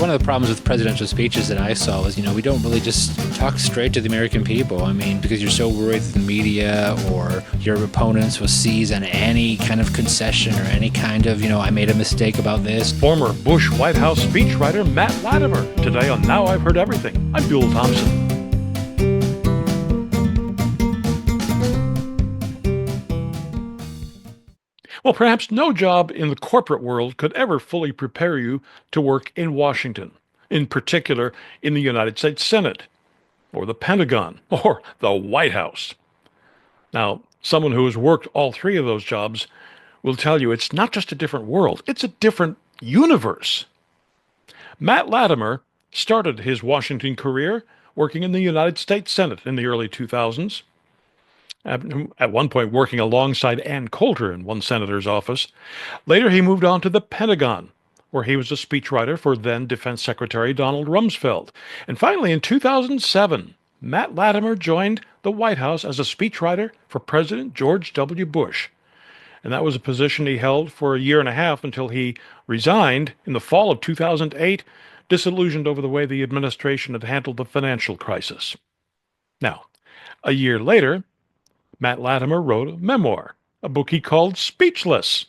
one of the problems with presidential speeches that I saw was, we don't really just talk straight to the American people. I mean, because you're so worried that the media or your opponents will seize on any kind of concession or any kind of, I made a mistake about this. Former Bush White House speechwriter Matt Latimer, today on Now I've Heard Everything. I'm Buell Thompson. Well, perhaps no job in the corporate world could ever fully prepare you to work in Washington, in particular in the United States Senate, or the Pentagon, or the White House. Now, someone who has worked all three of those jobs will tell you it's not just a different world, it's a different universe. Matt Latimer started his Washington career working in the United States Senate in the early 2000s. At one point working alongside Ann Coulter in one senator's office. Later, he moved on to the Pentagon, where he was a speechwriter for then Defense Secretary Donald Rumsfeld. And finally, in 2007, Matt Latimer joined the White House as a speechwriter for President George W. Bush. And that was a position he held for a year and a half until he resigned in the fall of 2008, disillusioned over the way the administration had handled the financial crisis. Now, a year later, Matt Latimer wrote a memoir, a book he called Speechless.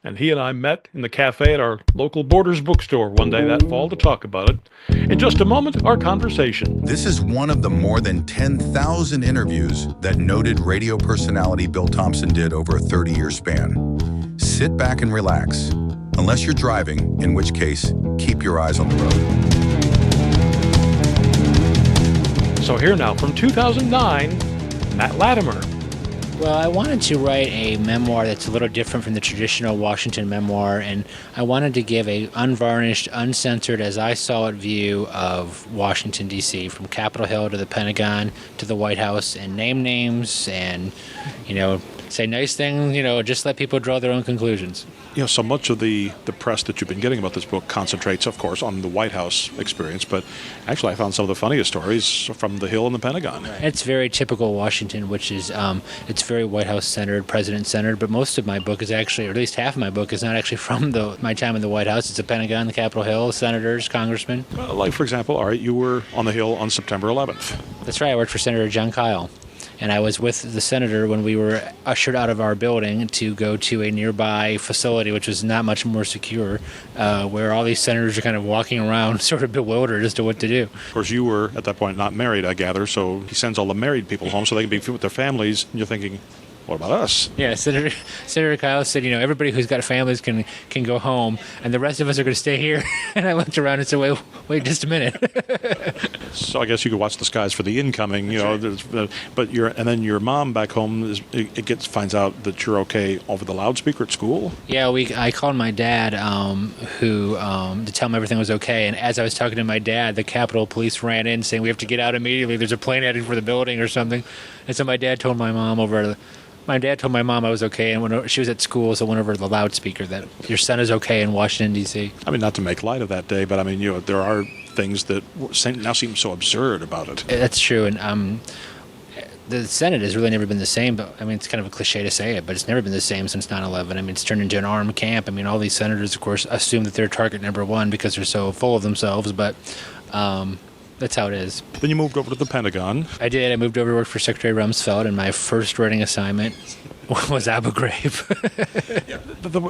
And he and I met in the cafe at our local Borders bookstore one day that fall to talk about it. In just a moment, our conversation. This is one of the more than 10,000 interviews that noted radio personality Bill Thompson did over a 30-year span. Sit back and relax, unless you're driving, in which case, keep your eyes on the road. So here now, from 2009, Matt Latimer. Well, I wanted to write a memoir that's a little different from the traditional Washington memoir, and I wanted to give a unvarnished, uncensored, as I saw it, view of Washington, D.C., from Capitol Hill to the Pentagon to the White House, and name names and, say nice things, just let people draw their own conclusions. So much of the press that you've been getting about this book concentrates, of course, on the White House experience, but actually I found some of the funniest stories from the Hill and the Pentagon. It's very typical Washington, which is, it's very White House-centered, President-centered, but most of my book is actually, or at least half of my book, is not actually from my time in the White House. It's the Pentagon, the Capitol Hill, senators, congressmen. Like, for example, all right, you were on the Hill on September 11th. That's right. I worked for Senator John Kyle. And I was with the senator when we were ushered out of our building to go to a nearby facility, which was not much more secure, where all these senators are kind of walking around sort of bewildered as to what to do. Of course, you were, at that point, not married, I gather, so he sends all the married people home so they can be with their families, and you're thinking, what about us? Yeah, Senator Kyle said, everybody who's got families can go home, and the rest of us are going to stay here. And I looked around and said, wait just a minute. So I guess you could watch the skies for the incoming, but then your mom back home finds out that you're okay over the loudspeaker at school. Yeah, I called my dad, to tell him everything was okay. And as I was talking to my dad, the Capitol Police ran in saying we have to get out immediately. There's a plane heading for the building or something. And so my dad told my mom I was okay, and when she was at school, so went over the loudspeaker that your son is okay in Washington, D.C. I mean, not to make light of that day, but I mean, there are things that now seem so absurd about it. That's true, and the Senate has really never been the same, but I mean, it's kind of a cliche to say it, but it's never been the same since 9/11. I mean, it's turned into an armed camp. I mean, all these senators, of course, assume that they're target number one because they're so full of themselves, but that's how it is. Then you moved over to the Pentagon. I did. I moved over to work for Secretary Rumsfeld, and my first writing assignment was Abu Ghraib.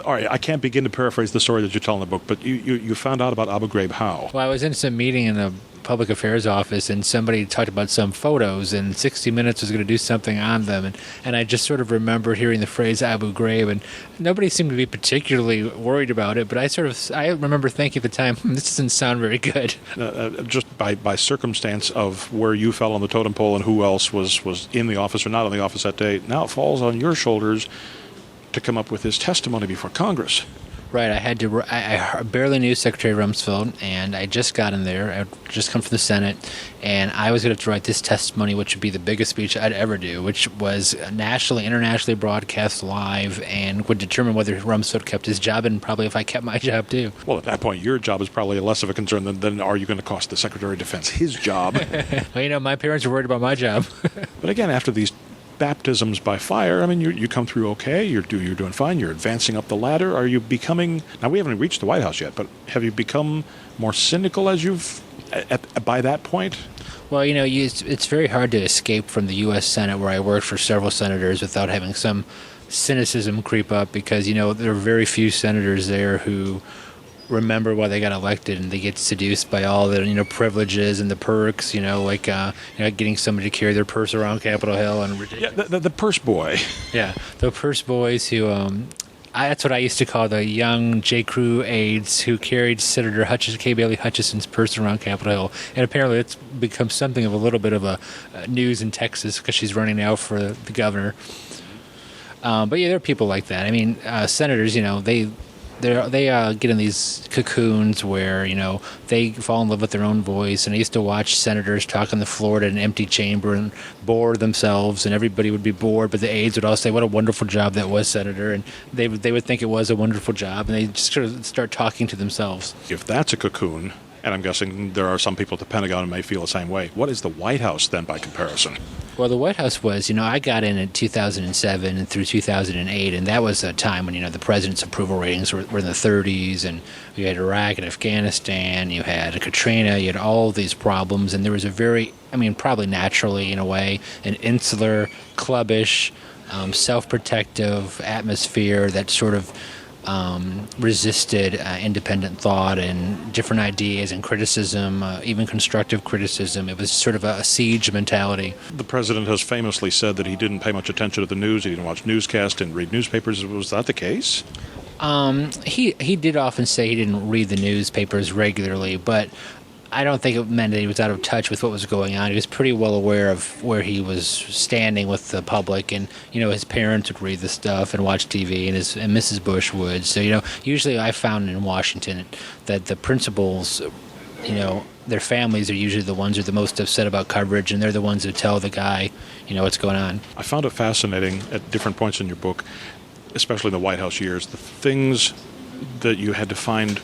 All right, I can't begin to paraphrase the story that you tell in the book, but you found out about Abu Ghraib how? Well, I was in some meeting in the public affairs office, and somebody talked about some photos, and 60 Minutes was going to do something on them, and I just sort of remember hearing the phrase Abu Ghraib, and nobody seemed to be particularly worried about it, but I remember thinking at the time, this doesn't sound very good. Just by circumstance of where you fell on the totem pole and who else was in the office or not in the office that day, now it falls on your shoulders to come up with his testimony before Congress. Right, I barely knew Secretary Rumsfeld, and I just got in there. I'd just come from the Senate, and I was going to have to write this testimony, which would be the biggest speech I'd ever do, which was internationally broadcast live, and would determine whether Rumsfeld kept his job, and probably if I kept my job too. Well, at that point, your job is probably less of a concern than are you going to cost the Secretary of Defense his job? Well, my parents were worried about my job. But again, after these baptisms by fire. I mean, you come through okay. You're doing fine. You're advancing up the ladder. Are you becoming? Now we haven't reached the White House yet, but have you become more cynical as by that point? Well, it's very hard to escape from the U.S. Senate, where I worked for several senators, without having some cynicism creep up, because there are very few senators there who remember why they got elected, and they get seduced by all the privileges and the perks, getting somebody to carry their purse around Capitol Hill and ridiculous. Yeah, the purse boy. Yeah, the purse boys who that's what I used to call the young J. Crew aides who carried Senator K. Bailey Hutchison's purse around Capitol Hill. And apparently it's become something of a little bit of a news in Texas, because she's running now for the governor. But yeah, there are people like that. I mean, senators, they get in these cocoons where they fall in love with their own voice. And I used to watch senators talk on the floor at an empty chamber and bore themselves, and everybody would be bored, but the aides would all say, "What a wonderful job that was, Senator," and they would think it was a wonderful job, and they just sort of start talking to themselves. If that's a cocoon, and I'm guessing there are some people at the Pentagon who may feel the same way, what is the White House then by comparison? Well, the White House was, I got in 2007 and through 2008, and that was a time when, the president's approval ratings were in the 30s, and you had Iraq and Afghanistan, you had Katrina, you had all these problems, and there was a very, probably naturally in a way, an insular, clubbish, self-protective atmosphere that sort of resisted independent thought and different ideas and criticism, even constructive criticism. It was sort of a siege mentality. The president has famously said that he didn't pay much attention to the news. He didn't watch newscasts, didn't read newspapers. Was that the case? He did often say he didn't read the newspapers regularly, but I don't think it meant that he was out of touch with what was going on. He was pretty well aware of where he was standing with the public, and his parents would read the stuff and watch TV, and Mrs. Bush would. So usually I found in Washington that the principals, their families are usually the ones who are the most upset about coverage, and they're the ones who tell the guy, what's going on. I found it fascinating at different points in your book, especially in the White House years, the things that you had to find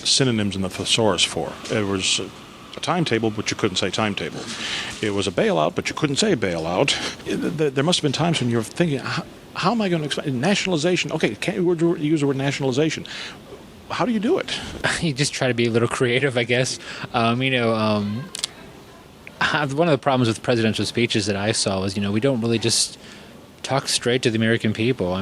synonyms in the thesaurus for. It was a timetable, but you couldn't say timetable. It was a bailout, but you couldn't say bailout. There must have been times when you were thinking, how am I going to explain nationalization? Okay, can't you use the word nationalization? How do you do it? You just try to be a little creative, I guess. One of the problems with presidential speeches that I saw was, we don't really just talk straight to the American people.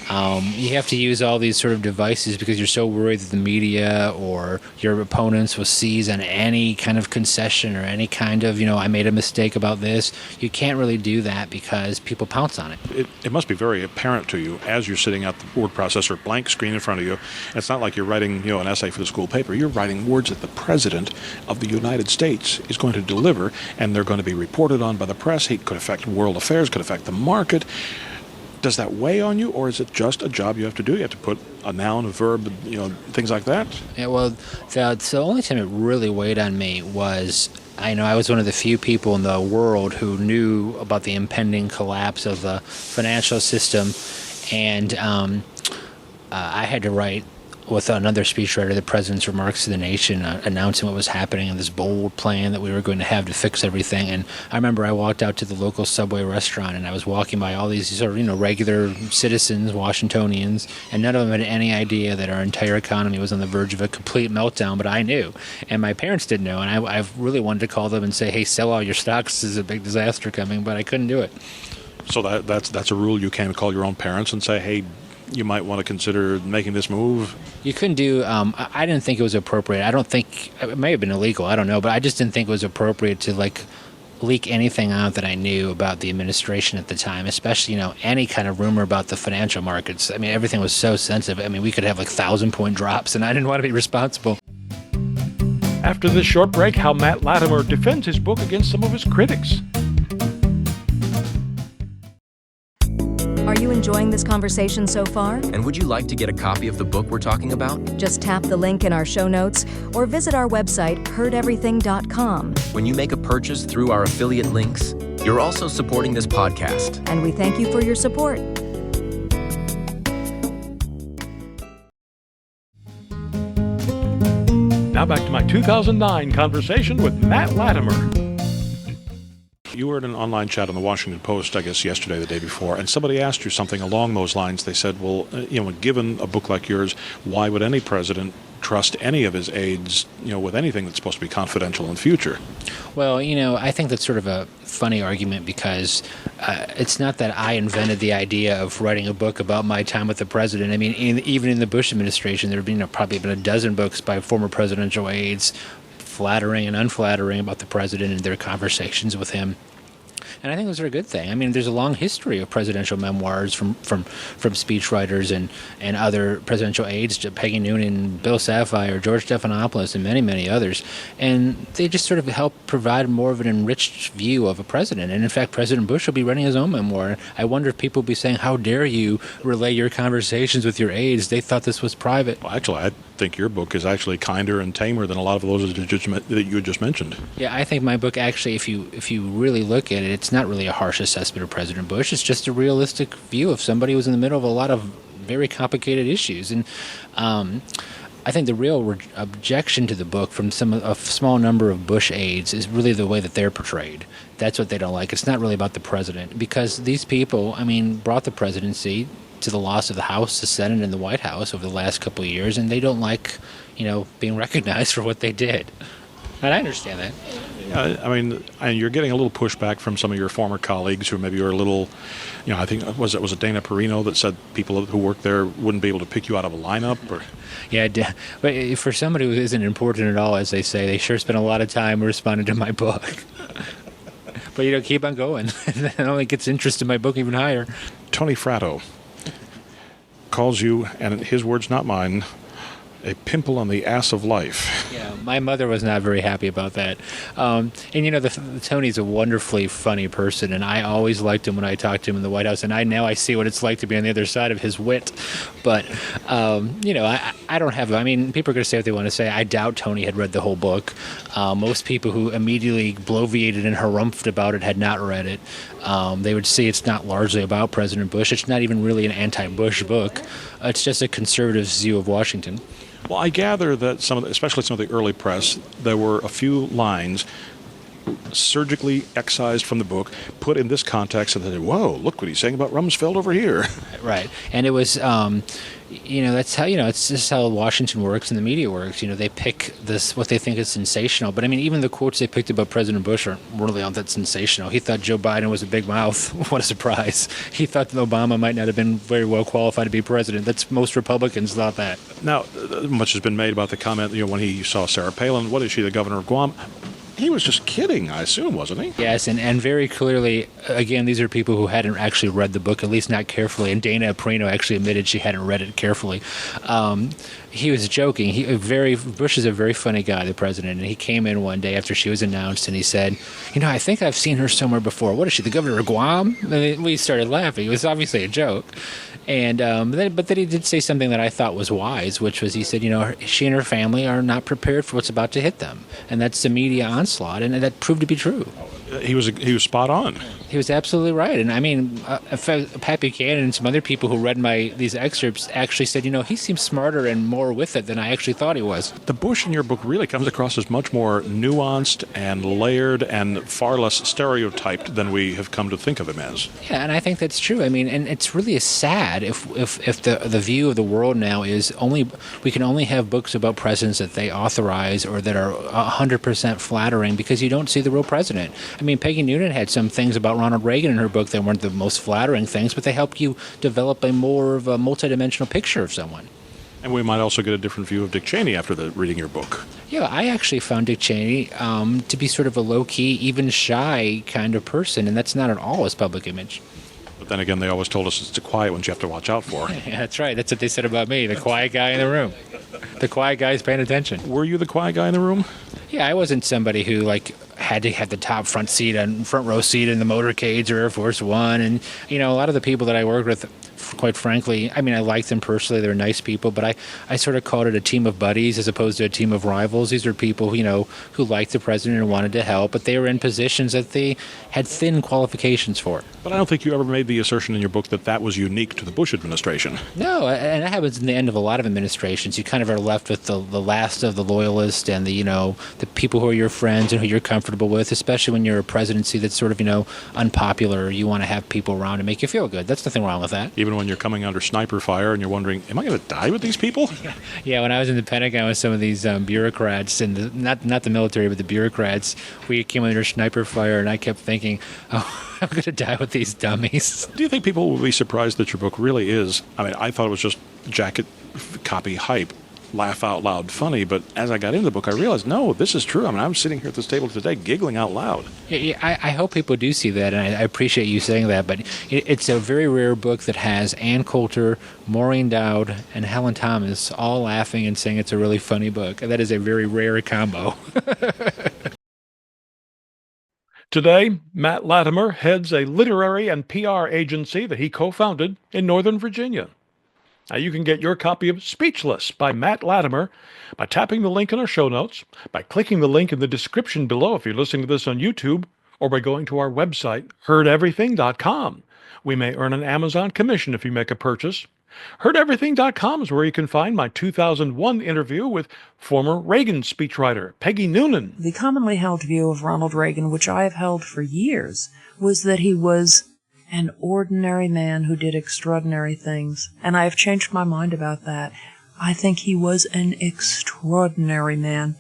You have to use all these sort of devices because you're so worried that the media or your opponents will seize on any kind of concession or any kind of, I made a mistake about this. You can't really do that because people pounce on it. It must be very apparent to you as you're sitting at the word processor, blank screen in front of you. It's not like you're writing, an essay for the school paper. You're writing words that the President of the United States is going to deliver, and they're going to be reported on by the press. It could affect world affairs, could affect the market. Does that weigh on you, or is it just a job you have to do? You have to put a noun, a verb, things like that? Yeah, well, the only time it really weighed on me was, I was one of the few people in the world who knew about the impending collapse of the financial system, and I had to write with another speechwriter the president's remarks to the nation, announcing what was happening and this bold plan that we were going to have to fix everything. And I remember I walked out to the local Subway restaurant, and I was walking by all these sort of regular citizens, Washingtonians, and none of them had any idea that our entire economy was on the verge of a complete meltdown. But I knew, and my parents didn't know, and I really wanted to call them and say, "Hey, sell all your stocks. This is a big disaster coming," but I couldn't do it. So that's a rule. You can't call your own parents and say, "Hey, you might want to consider making this move"? You couldn't do, I didn't think it was appropriate. I don't think, it may have been illegal, I don't know, but I just didn't think it was appropriate to leak anything out that I knew about the administration at the time, especially, any kind of rumor about the financial markets. Everything was so sensitive. We could have 1,000-point drops, and I didn't want to be responsible. After this short break, how Matt Latimer defends his book against some of his critics. Are you enjoying this conversation so far? And would you like to get a copy of the book we're talking about? Just tap the link in our show notes or visit our website, heardeverything.com. When you make a purchase through our affiliate links, you're also supporting this podcast. And we thank you for your support. Now back to my 2009 conversation with Matt Latimer. You were in an online chat on the Washington Post, I guess yesterday, the day before, and somebody asked you something along those lines. They said, well, given a book like yours, why would any president trust any of his aides, with anything that's supposed to be confidential in the future? Well, I think that's sort of a funny argument because it's not that I invented the idea of writing a book about my time with the president. I mean, even in the Bush administration, there have been probably been a dozen books by former presidential aides flattering and unflattering about the president and their conversations with him. And I think those are a good thing. I mean, there's a long history of presidential memoirs from speechwriters and other presidential aides, to Peggy Noonan, Bill Sapphire, George Stephanopoulos, and many, many others. And they just sort of help provide more of an enriched view of a president. And in fact, President Bush will be writing his own memoir. I wonder if people will be saying, how dare you relay your conversations with your aides? They thought this was private. Well, actually, I think your book is actually kinder and tamer than a lot of those that you just mentioned. Yeah, I think my book actually, if you really look at it, it's not really a harsh assessment of President Bush. It's just a realistic view of somebody who was in the middle of a lot of very complicated issues. And I think the real objection to the book from a small number of Bush aides is really the way that they're portrayed. That's what they don't like. It's not really about the president, because these people, brought the presidency to the loss of the House, the Senate, and the White House over the last couple of years, and they don't like, being recognized for what they did. And I understand that. And you're getting a little pushback from some of your former colleagues who maybe are a little, I think, was it Dana Perino that said people who work there wouldn't be able to pick you out of a lineup? Or Yeah, but for somebody who isn't important at all, as they say, they sure spend a lot of time responding to my book. But, keep on going. It only gets interest in my book even higher. Tony Fratto calls you, and his words, not mine, a pimple on the ass of life. Yeah, my mother was not very happy about that. Tony's a wonderfully funny person, and I always liked him when I talked to him in the White House, and now I see what it's like to be on the other side of his wit. But, I don't have, people are going to say what they want to say. I doubt Tony had read the whole book. Most people who immediately bloviated and harumphed about it had not read it. They would see it's not largely about President Bush. It's not even really an anti-Bush book. It's just a conservative's view of Washington. Well, I gather that especially some of the early press, there were a few lines surgically excised from the book, put in this context, and then, whoa, look what he's saying about Rumsfeld over here. Right. And it was, that's how, it's just how Washington works and the media works. They pick what they think is sensational. But, even the quotes they picked about President Bush aren't really all that sensational. He thought Joe Biden was a big mouth. What a surprise. He thought that Obama might not have been very well qualified to be president. Most Republicans thought that. Now, much has been made about the comment, when he saw Sarah Palin, what is she, the governor of Guam? He was just kidding, I assume, wasn't he? Yes, and very clearly, again, these are people who hadn't actually read the book, at least not carefully, and Dana Perino actually admitted she hadn't read it carefully. He was joking. Bush is a very funny guy, the president, and he came in one day after she was announced, and he said, I think I've seen her somewhere before. What is she, the governor of Guam? And we started laughing. It was obviously a joke. And but then he did say something that I thought was wise, which was he said, she and her family are not prepared for what's about to hit them, and that's the media onslaught, and that proved to be true. He was spot on. He was absolutely right, and Pat Buchanan and some other people who read these excerpts actually said, he seems smarter and more with it than I actually thought he was. The Bush in your book really comes across as much more nuanced and layered and far less stereotyped than we have come to think of him as. Yeah, and I think that's true. And it's really sad if the view of the world now is we can only have books about presidents that they authorize or that are 100% flattering, because you don't see the real president. Peggy Noonan had some things about Ronald Reagan in her book that weren't the most flattering things, but they help you develop a more of a multidimensional picture of someone. And we might also get a different view of Dick Cheney after reading your book. Yeah, I actually found Dick Cheney to be sort of a low-key, even shy kind of person, and that's not at all his public image. But then again, they always told us it's the quiet ones you have to watch out for. Yeah, that's right. That's what they said about me, the quiet guy in the room. The quiet guy's paying attention. Were you the quiet guy in the room? Yeah, I wasn't somebody who had to have the top front row seat in the motorcades or Air Force One, and a lot of the people that I worked with quite frankly, I mean, I like them personally. They're nice people, but I sort of called it a team of buddies as opposed to a team of rivals. These are people, who liked the president and wanted to help, but they were in positions that they had thin qualifications for. But I don't think you ever made the assertion in your book that that was unique to the Bush administration. No, and that happens in the end of a lot of administrations. You kind of are left with the last of the loyalists and the people who are your friends and who you're comfortable with, especially when you're a presidency that's sort of, unpopular. You want to have people around to make you feel good. That's nothing wrong with that. Even when you're coming under sniper fire and you're wondering, am I going to die with these people? Yeah, when I was in the Pentagon with some of these bureaucrats, and not the military, but the bureaucrats, we came under sniper fire, and I kept thinking, oh, I'm going to die with these dummies. Do you think people will be surprised that your book really is, I mean, I thought it was just jacket copy hype, laugh out loud funny, but as I got into the book, I realized, no, this is true. I mean, I'm sitting here at this table today giggling out loud. Yeah, I hope people do see that, and I appreciate you saying that, but it's a very rare book that has Ann Coulter, Maureen Dowd, and Helen Thomas all laughing and saying it's a really funny book. That is a very rare combo. Today, Matt Latimer heads a literary and PR agency that he co-founded in Northern Virginia. Now, you can get your copy of Speechless by Matt Latimer by tapping the link in our show notes, by clicking the link in the description below if you're listening to this on YouTube, or by going to our website, heardeverything.com. We may earn an Amazon commission if you make a purchase. Heardeverything.com is where you can find my 2001 interview with former Reagan speechwriter Peggy Noonan. The commonly held view of Ronald Reagan, which I have held for years, was that he was an ordinary man who did extraordinary things. And I have changed my mind about that. I think he was an extraordinary man.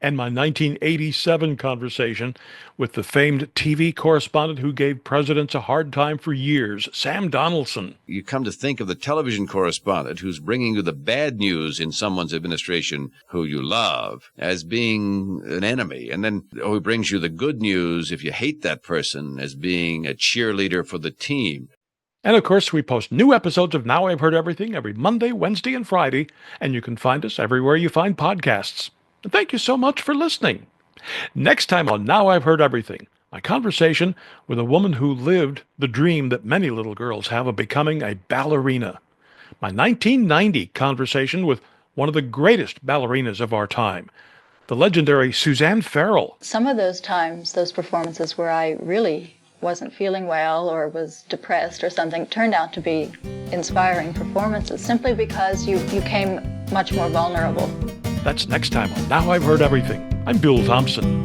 And my 1987 conversation with the famed TV correspondent who gave presidents a hard time for years, Sam Donaldson. You come to think of the television correspondent who's bringing you the bad news in someone's administration who you love as being an enemy, and then who brings you the good news if you hate that person as being a cheerleader for the team. And of course, we post new episodes of Now I've Heard Everything every Monday, Wednesday, and Friday, and you can find us everywhere you find podcasts. And thank you so much for listening. Next time on Now I've Heard Everything, my conversation with a woman who lived the dream that many little girls have of becoming a ballerina. My 1990 conversation with one of the greatest ballerinas of our time, the legendary Suzanne Farrell. Some of those times, those performances where I really wasn't feeling well or was depressed or something, turned out to be inspiring performances simply because you came much more vulnerable. That's next time on Now I've Heard Everything. I'm Bill Thompson.